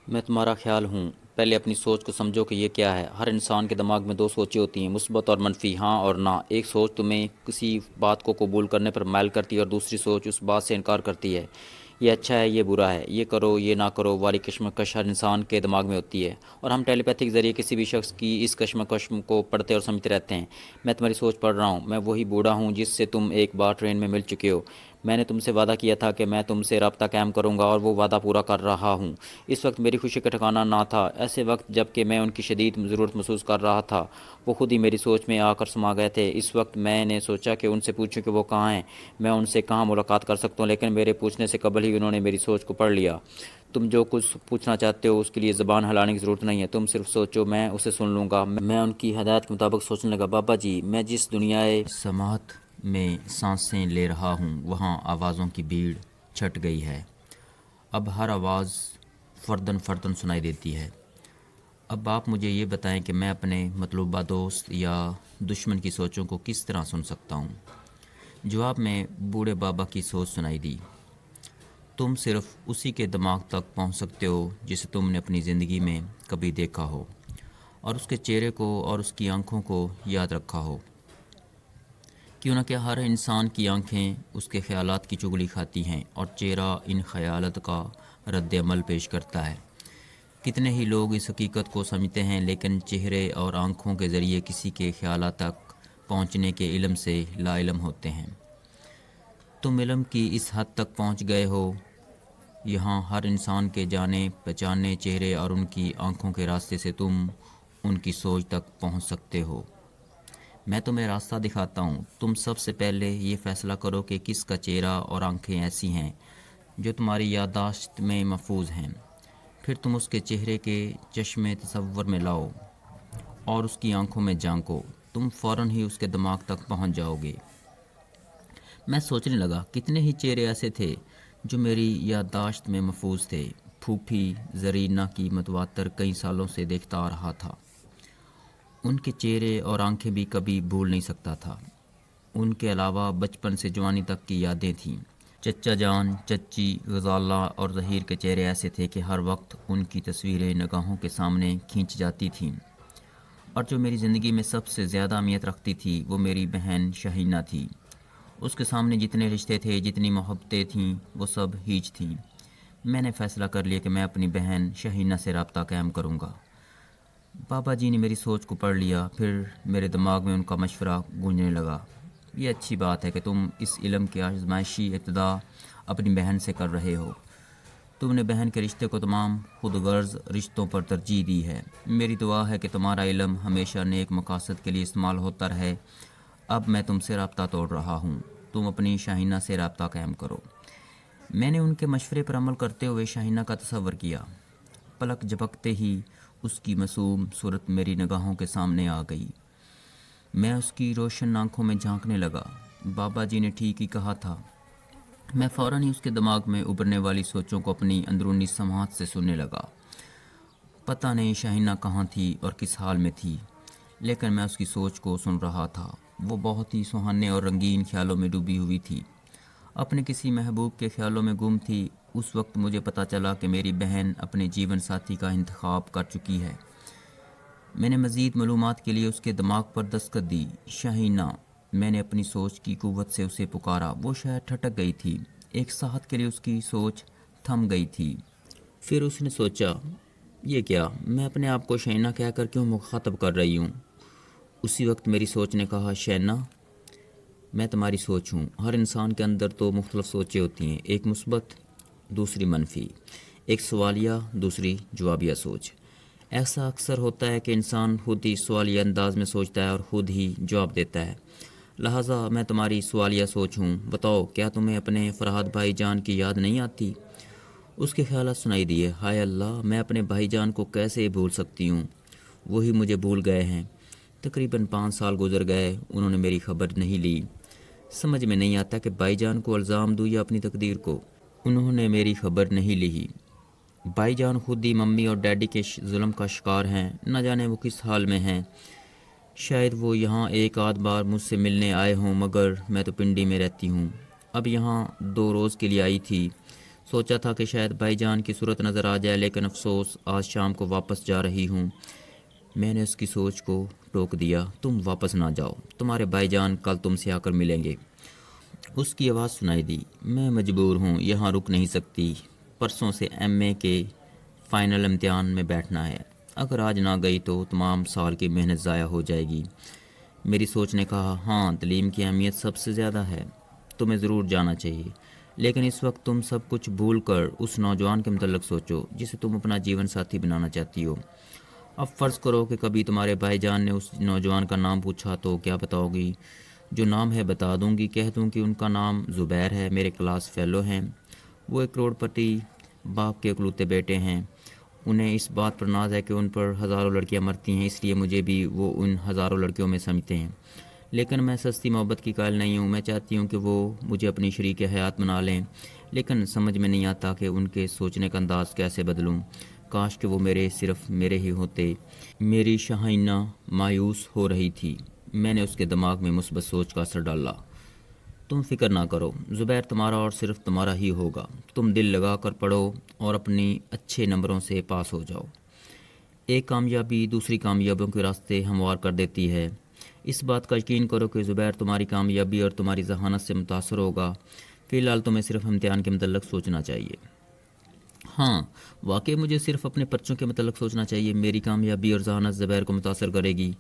میں تمہارا خیال ہوں۔ پہلے اپنی سوچ کو سمجھو کہ یہ کیا ہے۔ ہر انسان کے دماغ میں دو سوچیں ہوتی ہیں، مثبت اور منفی، ہاں اور نہ۔ ایک سوچ تمہیں کسی بات کو قبول کرنے پر مائل کرتی ہے اور دوسری سوچ اس بات سے انکار کرتی ہے۔ یہ اچھا ہے، یہ برا ہے، یہ کرو، یہ نہ کرو والی کشمکش ہر انسان کے دماغ میں ہوتی ہے، اور ہم ٹیلی پیتھی کے ذریعے کسی بھی شخص کی اس کشمکش کو پڑھتے اور سمجھتے رہتے ہیں۔ میں تمہاری سوچ پڑھ رہا ہوں۔ میں وہی بوڑھا ہوں جس سے تم ایک بار ٹرین میں مل چکے ہو۔ میں نے تم سے وعدہ کیا تھا کہ میں تم سے رابطہ قائم کروں گا، اور وہ وعدہ پورا کر رہا ہوں۔ اس وقت میری خوشی کا ٹھکانہ نہ تھا۔ ایسے وقت جب کہ میں ان کی شدید ضرورت محسوس کر رہا تھا، وہ خود ہی میری سوچ میں آ کر سما گئے تھے۔ اس وقت میں نے سوچا کہ ان سے پوچھوں کہ وہ کہاں ہیں، میں ان سے کہاں ملاقات کر سکتا ہوں، لیکن میرے پوچھنے سے قبل ہی انہوں نے میری سوچ کو پڑھ لیا۔ تم جو کچھ پوچھنا چاہتے ہو اس کے لیے زبان ہلانے کی ضرورت نہیں ہے، تم صرف سوچو، میں اسے سن لوں گا۔ میں ان کی ہدایت کے مطابق سوچنے لگا۔ بابا جی، میں جس دنیائے سماعت میں سانسیں لے رہا ہوں وہاں آوازوں کی بھیڑ چھٹ گئی ہے۔ اب ہر آواز فرداً فرداً سنائی دیتی ہے۔ اب آپ مجھے یہ بتائیں کہ میں اپنے مطلوبہ دوست یا دشمن کی سوچوں کو کس طرح سن سکتا ہوں؟ جواب میں بوڑھے بابا کی سوچ سنائی دی۔ تم صرف اسی کے دماغ تک پہنچ سکتے ہو جسے تم نے اپنی زندگی میں کبھی دیکھا ہو، اور اس کے چہرے کو اور اس کی آنکھوں کو یاد رکھا ہو۔ کیوں نہ کہ ہر انسان کی آنکھیں اس کے خیالات کی چگلی کھاتی ہیں، اور چہرہ ان خیالات کا رد عمل پیش کرتا ہے۔ کتنے ہی لوگ اس حقیقت کو سمجھتے ہیں، لیکن چہرے اور آنکھوں کے ذریعے کسی کے خیالات تک پہنچنے کے علم سے لا علم ہوتے ہیں۔ تم علم کی اس حد تک پہنچ گئے ہو۔ یہاں ہر انسان کے جانے پہچانے چہرے اور ان کی آنکھوں کے راستے سے تم ان کی سوچ تک پہنچ سکتے ہو۔ میں تمہیں راستہ دکھاتا ہوں۔ تم سب سے پہلے یہ فیصلہ کرو کہ کس کا چہرہ اور آنکھیں ایسی ہیں جو تمہاری یادداشت میں محفوظ ہیں۔ پھر تم اس کے چہرے کے چشمے تصور میں لاؤ اور اس کی آنکھوں میں جھانکو۔ تم فوراً ہی اس کے دماغ تک پہنچ جاؤ گے۔ میں سوچنے لگا، کتنے ہی چہرے ایسے تھے جو میری یادداشت میں محفوظ تھے۔ پھوپھی زرینہ کی متواتر کئی سالوں سے دیکھتا آ رہا تھا۔ ان کے چہرے اور آنکھیں بھی کبھی بھول نہیں سکتا تھا۔ ان کے علاوہ بچپن سے جوانی تک کی یادیں تھیں۔ چچا جان، چچی، غزالہ اور ظہیر کے چہرے ایسے تھے کہ ہر وقت ان کی تصویریں نگاہوں کے سامنے کھینچ جاتی تھیں۔ اور جو میری زندگی میں سب سے زیادہ اہمیت رکھتی تھی وہ میری بہن شہینہ تھی۔ اس کے سامنے جتنے رشتے تھے، جتنی محبتیں تھیں، وہ سب ہیچ تھیں۔ میں نے فیصلہ کر لیا کہ میں اپنی بہن شہینہ سے رابطہ قائم کروں گا۔ بابا جی نے میری سوچ کو پڑھ لیا، پھر میرے دماغ میں ان کا مشورہ گونجنے لگا۔ یہ اچھی بات ہے کہ تم اس علم کی آزمائشی ابتدا اپنی بہن سے کر رہے ہو۔ تم نے بہن کے رشتے کو تمام خود غرض رشتوں پر ترجیح دی ہے۔ میری دعا ہے کہ تمہارا علم ہمیشہ نیک مقاصد کے لیے استعمال ہوتا رہے۔ اب میں تم سے رابطہ توڑ رہا ہوں، تم اپنی شاہینہ سے رابطہ قائم کرو۔ میں نے ان کے مشورے پر عمل کرتے ہوئے شاہینہ کا تصور کیا۔ پلک جھپکتے ہی اس کی معصوم صورت میری نگاہوں کے سامنے آ گئی۔ میں اس کی روشن آنکھوں میں جھانکنے لگا۔ بابا جی نے ٹھیک ہی کہا تھا۔ میں فوراً ہی اس کے دماغ میں ابھرنے والی سوچوں کو اپنی اندرونی سماعت سے سننے لگا۔ پتہ نہیں شاہینہ کہاں تھی اور کس حال میں تھی، لیکن میں اس کی سوچ کو سن رہا تھا۔ وہ بہت ہی سہانے اور رنگین خیالوں میں ڈوبی ہوئی تھی، اپنے کسی محبوب کے خیالوں میں گم تھی۔ اس وقت مجھے پتہ چلا کہ میری بہن اپنے جیون ساتھی کا انتخاب کر چکی ہے۔ میں نے مزید معلومات کے لیے اس کے دماغ پر دستک دی۔ شاہینہ، میں نے اپنی سوچ کی قوت سے اسے پکارا۔ وہ شاید ٹھٹک گئی تھی۔ ایک ساتھ کے لیے اس کی سوچ تھم گئی تھی۔ پھر اس نے سوچا، یہ کیا، میں اپنے آپ کو شائنہ کہہ کر کیوں مخاطب کر رہی ہوں؟ اسی وقت میری سوچ نے کہا، شائنہ، میں تمہاری سوچ ہوں۔ ہر انسان کے اندر تو مختلف سوچیں ہوتی ہیں، ایک مثبت، دوسری منفی، ایک سوالیہ، دوسری جوابیہ سوچ۔ ایسا اکثر ہوتا ہے کہ انسان خود ہی سوالیہ انداز میں سوچتا ہے اور خود ہی جواب دیتا ہے۔ لہٰذا میں تمہاری سوالیہ سوچ ہوں۔ بتاؤ، کیا تمہیں اپنے فرحات بھائی جان کی یاد نہیں آتی؟ اس کے خیالات سنائی دیے۔ ہائے اللہ، میں اپنے بھائی جان کو کیسے بھول سکتی ہوں؟ وہی مجھے بھول گئے ہیں۔ تقریباً 5 سال گزر گئے، انہوں نے میری خبر نہیں لی۔ سمجھ میں نہیں آتا کہ بھائی جان کو الزام دوں یا اپنی تقدیر کو۔ انہوں نے میری خبر نہیں لی۔ بھائی جان خود ہی ممی اور ڈیڈی کے ظلم کا شکار ہیں، نہ جانے وہ کس حال میں ہیں۔ شاید وہ یہاں ایک آدھ بار مجھ سے ملنے آئے ہوں، مگر میں تو پنڈی میں رہتی ہوں۔ اب یہاں 2 روز کے لیے آئی تھی۔ سوچا تھا کہ شاید بھائی جان کی صورت نظر آ جائے، لیکن افسوس آج شام کو واپس جا رہی ہوں۔ میں نے اس کی سوچ کو ٹوک دیا، تم واپس نہ جاؤ، تمہارے بھائی جان کل تم سے آ کر ملیں گے۔ اس کی آواز سنائی دی، میں مجبور ہوں، یہاں رک نہیں سکتی، پرسوں سے ایم اے کے فائنل امتحان میں بیٹھنا ہے، اگر آج نہ گئی تو تمام سال کی محنت ضائع ہو جائے گی۔ میری سوچ نے کہا، ہاں تعلیم کی اہمیت سب سے زیادہ ہے، تمہیں ضرور جانا چاہیے، لیکن اس وقت تم سب کچھ بھول کر اس نوجوان کے متعلق سوچو جسے تم اپنا جیون ساتھی بنانا چاہتی ہو۔ اب فرض کرو کہ کبھی تمہارے بھائی جان نے اس نوجوان کا نام پوچھا تو کیا بتاؤ گی؟ جو نام ہے بتا دوں گی، کہہ دوں کہ ان کا نام زبیر ہے، میرے کلاس فیلو ہیں، وہ ایک کروڑ پتی باپ کے اکلوتے بیٹے ہیں، انہیں اس بات پر ناز ہے کہ ان پر ہزاروں لڑکیاں مرتی ہیں، اس لیے مجھے بھی وہ ان ہزاروں لڑکیوں میں سمجھتے ہیں، لیکن میں سستی محبت کی قائل نہیں ہوں، میں چاہتی ہوں کہ وہ مجھے اپنی شریک حیات بنا لیں، لیکن سمجھ میں نہیں آتا کہ ان کے سوچنے کا انداز کیسے بدلوں، کاش کہ وہ صرف میرے ہی ہوتے۔ میری شاہینہ مایوس ہو رہی تھی، میں نے اس کے دماغ میں مثبت سوچ کا اثر ڈالا۔ تم فکر نہ کرو، زبیر تمہارا اور صرف تمہارا ہی ہوگا، تم دل لگا کر پڑھو اور اپنی اچھے نمبروں سے پاس ہو جاؤ۔ ایک کامیابی دوسری کامیابیوں کے راستے ہموار کر دیتی ہے، اس بات کا یقین کرو کہ زبیر تمہاری کامیابی اور تمہاری ذہانت سے متاثر ہوگا، فی الحال تمہیں صرف امتحان کے متعلق سوچنا چاہیے۔ ہاں واقعی مجھے صرف اپنے پرچوں کے متعلق سوچنا چاہیے، میری کامیابی اور ذہانت زبیر کو متاثر کرے گی،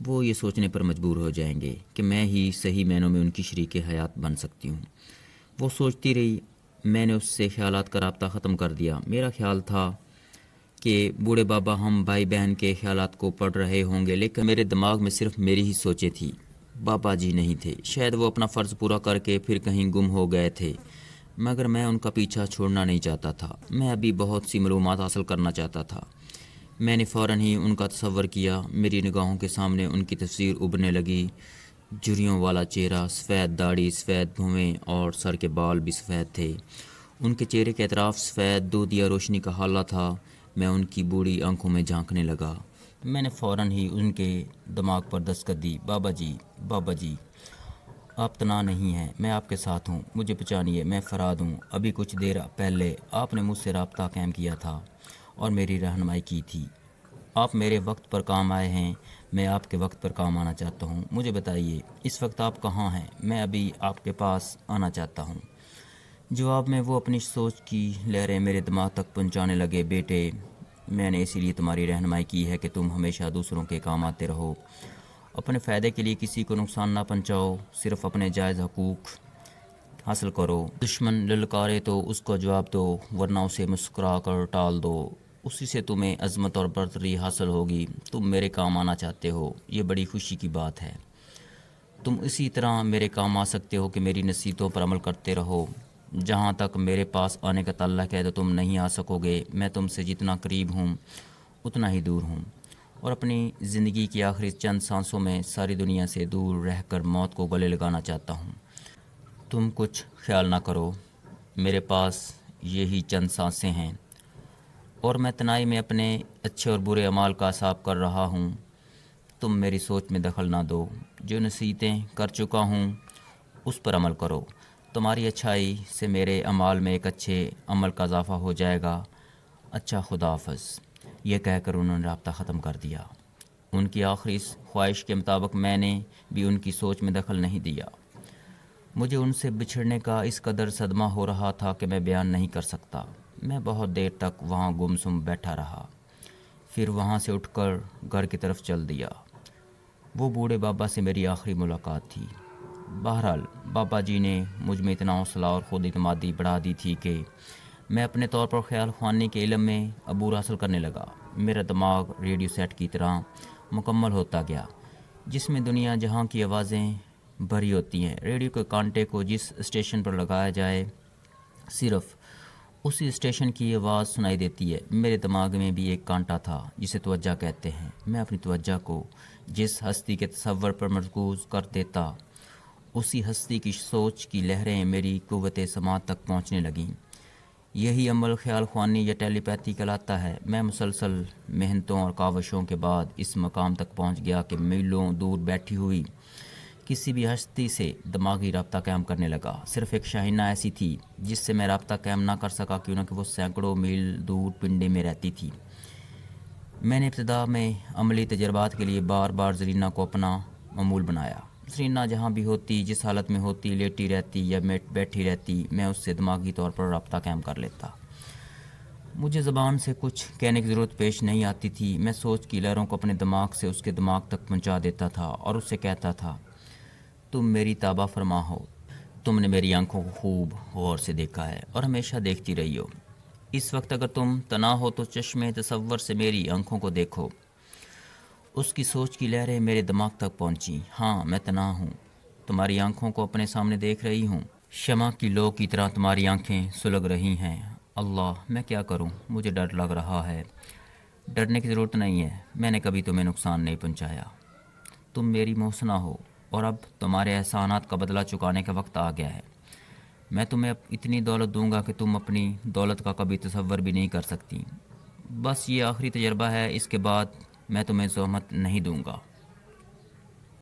وہ یہ سوچنے پر مجبور ہو جائیں گے کہ میں ہی صحیح معنوں میں ان کی شریک حیات بن سکتی ہوں۔ وہ سوچتی رہی، میں نے اس سے خیالات کا رابطہ ختم کر دیا، میرا خیال تھا کہ بوڑھے بابا ہم بھائی بہن کے خیالات کو پڑھ رہے ہوں گے، لیکن میرے دماغ میں صرف میری ہی سوچیں تھیں، بابا جی نہیں تھے، شاید وہ اپنا فرض پورا کر کے پھر کہیں گم ہو گئے تھے، مگر میں ان کا پیچھا چھوڑنا نہیں چاہتا تھا، میں ابھی بہت سی معلومات حاصل کرنا چاہتا تھا۔ میں نے فوراً ہی ان کا تصور کیا، میری نگاہوں کے سامنے ان کی تصویر ابھرنے لگی، جھریوں والا چہرہ، سفید داڑھی، سفید بھویں اور سر کے بال بھی سفید تھے، ان کے چہرے کے اطراف سفید دودیا روشنی کا حالہ تھا، میں ان کی بوڑھی آنکھوں میں جھانکنے لگا۔ میں نے فوراً ہی ان کے دماغ پر دستک دی، بابا جی، بابا جی، آپ تنہا نہیں ہیں، میں آپ کے ساتھ ہوں، مجھے پہچانیے، میں فراد ہوں، ابھی کچھ دیر پہلے آپ نے مجھ سے رابطہ قائم کیا تھا اور میری رہنمائی کی تھی، آپ میرے وقت پر کام آئے ہیں، میں آپ کے وقت پر کام آنا چاہتا ہوں، مجھے بتائیے اس وقت آپ کہاں ہیں، میں ابھی آپ کے پاس آنا چاہتا ہوں۔ جواب میں وہ اپنی سوچ کی لہریں میرے دماغ تک پہنچانے لگے، بیٹے میں نے اسی لیے تمہاری رہنمائی کی ہے کہ تم ہمیشہ دوسروں کے کام آتے رہو، اپنے فائدے کے لیے کسی کو نقصان نہ پہنچاؤ، صرف اپنے جائز حقوق حاصل کرو، دشمن للکارے تو اس کو جواب دو ورنہ اسے مسکرا کر ٹال دو، اسی سے تمہیں عظمت اور برتری حاصل ہوگی، تم میرے کام آنا چاہتے ہو، یہ بڑی خوشی کی بات ہے، تم اسی طرح میرے کام آ سکتے ہو کہ میری نصیحتوں پر عمل کرتے رہو، جہاں تک میرے پاس آنے کا تعلق ہے تو تم نہیں آ سکو گے، میں تم سے جتنا قریب ہوں اتنا ہی دور ہوں، اور اپنی زندگی کی آخری چند سانسوں میں ساری دنیا سے دور رہ کر موت کو گلے لگانا چاہتا ہوں، تم کچھ خیال نہ کرو، میرے پاس یہی چند سانسیں ہیں، اور میں تنہائی میں اپنے اچھے اور برے اعمال کا حساب کر رہا ہوں، تم میری سوچ میں دخل نہ دو، جو نصیحتیں کر چکا ہوں اس پر عمل کرو، تمہاری اچھائی سے میرے اعمال میں ایک اچھے عمل کا اضافہ ہو جائے گا، اچھا خدا حافظ۔ یہ کہہ کر انہوں نے رابطہ ختم کر دیا۔ ان کی آخری خواہش کے مطابق میں نے بھی ان کی سوچ میں دخل نہیں دیا، مجھے ان سے بچھڑنے کا اس قدر صدمہ ہو رہا تھا کہ میں بیان نہیں کر سکتا، میں بہت دیر تک وہاں گمسم بیٹھا رہا، پھر وہاں سے اٹھ کر گھر کی طرف چل دیا، وہ بوڑھے بابا سے میری آخری ملاقات تھی۔ بہرحال بابا جی نے مجھ میں اتنا حوصلہ اور خود اعتمادی بڑھا دی تھی کہ میں اپنے طور پر خیال خوانی کے علم میں عبور حاصل کرنے لگا، میرا دماغ ریڈیو سیٹ کی طرح مکمل ہوتا گیا، جس میں دنیا جہاں کی آوازیں بھری ہوتی ہیں، ریڈیو کے کانٹے کو جس اسٹیشن پر لگایا جائے صرف اسی اسٹیشن کی آواز سنائی دیتی ہے، میرے دماغ میں بھی ایک کانٹا تھا جسے توجہ کہتے ہیں، میں اپنی توجہ کو جس ہستی کے تصور پر مرکوز کر دیتا، اسی ہستی کی سوچ کی لہریں میری قوت سماعت تک پہنچنے لگیں، یہی عمل خیال خوانی یا ٹیلی پیتھی کہلاتا ہے، میں مسلسل محنتوں اور کاوشوں کے بعد اس مقام تک پہنچ گیا کہ میلوں دور بیٹھی ہوئی کسی بھی ہستی سے دماغی رابطہ قائم کرنے لگا۔ صرف ایک شاہینہ ایسی تھی جس سے میں رابطہ قائم نہ کر سکا، کیونکہ وہ سینکڑوں میل دور پنڈے میں رہتی تھی۔ میں نے ابتدا میں عملی تجربات کے لیے بار بار زرینہ کو اپنا معمول بنایا۔ زرینہ جہاں بھی ہوتی، جس حالت میں ہوتی، لیٹی رہتی یا بیٹھی رہتی، میں اس سے دماغی طور پر رابطہ قائم کر لیتا۔ مجھے زبان سے کچھ کہنے کی ضرورت پیش نہیں آتی تھی۔ میں سوچ کی لہروں کو اپنے دماغ سے اس کے دماغ تک پہنچا دیتا تھا اور اس سے کہتا تھا، تم میری تابع فرما ہو، تم نے میری آنکھوں کو خوب غور سے دیکھا ہے اور ہمیشہ دیکھتی رہی ہو۔ اس وقت اگر تم تنہا ہو تو چشمے تصور سے میری آنکھوں کو دیکھو۔ اس کی سوچ کی لہریں میرے دماغ تک پہنچیں۔ ہاں، میں تنہا ہوں، تمہاری آنکھوں کو اپنے سامنے دیکھ رہی ہوں، شمع کی لو کی طرح تمہاری آنکھیں سلگ رہی ہیں۔ اللہ، میں کیا کروں؟ مجھے ڈر لگ رہا ہے۔ ڈرنے کی ضرورت نہیں ہے، میں نے کبھی تمہیں نقصان نہیں پہنچایا۔ تم میری محسنہ ہو اور اب تمہارے احسانات کا بدلہ چکانے کا وقت آ گیا ہے۔ میں تمہیں اتنی دولت دوں گا کہ تم اپنی دولت کا کبھی تصور بھی نہیں کر سکتی۔ بس یہ آخری تجربہ ہے، اس کے بعد میں تمہیں زحمت نہیں دوں گا۔